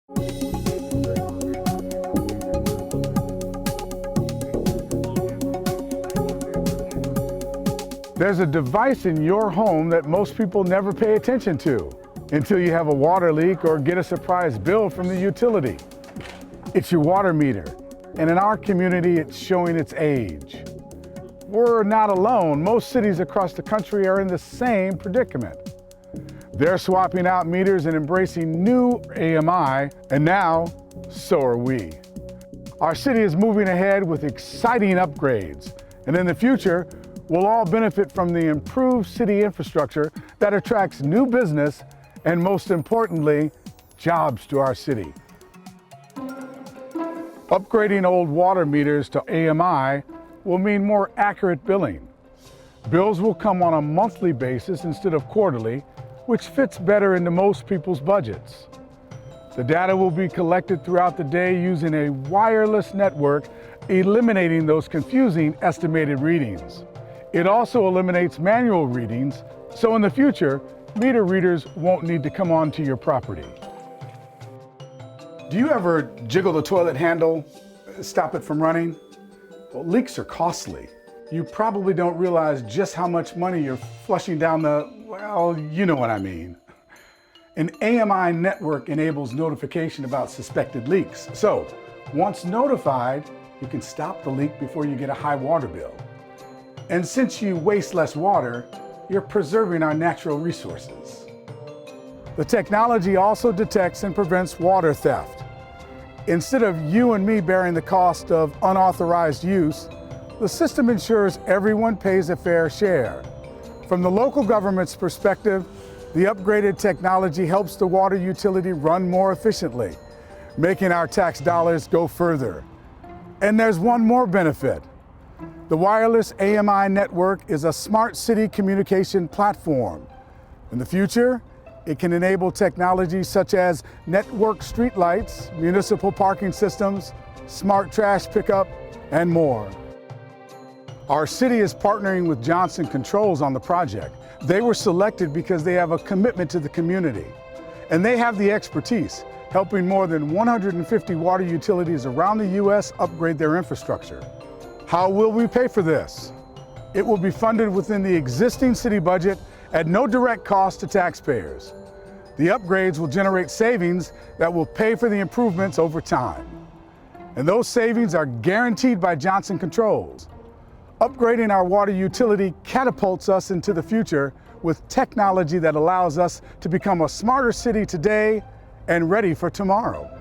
There's a device in your home that most people never pay attention to until you have a water leak or get a surprise bill from the utility. It's your water meter, and in our community, it's showing its age. We're not alone. Most cities across the country are in the same predicament. They're swapping out meters and embracing new AMI, and now, so are we. Our city is moving ahead with exciting upgrades, and in the future, we'll all benefit from the improved city infrastructure that attracts new business and, most importantly, jobs to our city. Upgrading old water meters to AMI will mean more accurate billing. Bills will come on a monthly basis instead of quarterly, which fits better into most people's budgets. The data will be collected throughout the day using a wireless network, eliminating those confusing estimated readings. It also eliminates manual readings, so in the future, meter readers won't need to come onto your property. Do you ever jiggle the toilet handle, stop it from running? Well, leaks are costly. You probably don't realize just how much money you're flushing down well, you know what I mean. An AMI network enables notification about suspected leaks. So, once notified, you can stop the leak before you get a high water bill. And since you waste less water, you're preserving our natural resources. The technology also detects and prevents water theft. Instead of you and me bearing the cost of unauthorized use, the system ensures everyone pays a fair share. From the local government's perspective, the upgraded technology helps the water utility run more efficiently, making our tax dollars go further. And there's one more benefit. The wireless AMI network is a smart city communication platform. In the future, it can enable technologies such as network streetlights, municipal parking systems, smart trash pickup, and more. Our city is partnering with Johnson Controls on the project. They were selected because they have a commitment to the community, and they have the expertise, helping more than 150 water utilities around the U.S. upgrade their infrastructure. How will we pay for this? It will be funded within the existing city budget at no direct cost to taxpayers. The upgrades will generate savings that will pay for the improvements over time. And those savings are guaranteed by Johnson Controls. Upgrading our water utility catapults us into the future with technology that allows us to become a smarter city today and ready for tomorrow.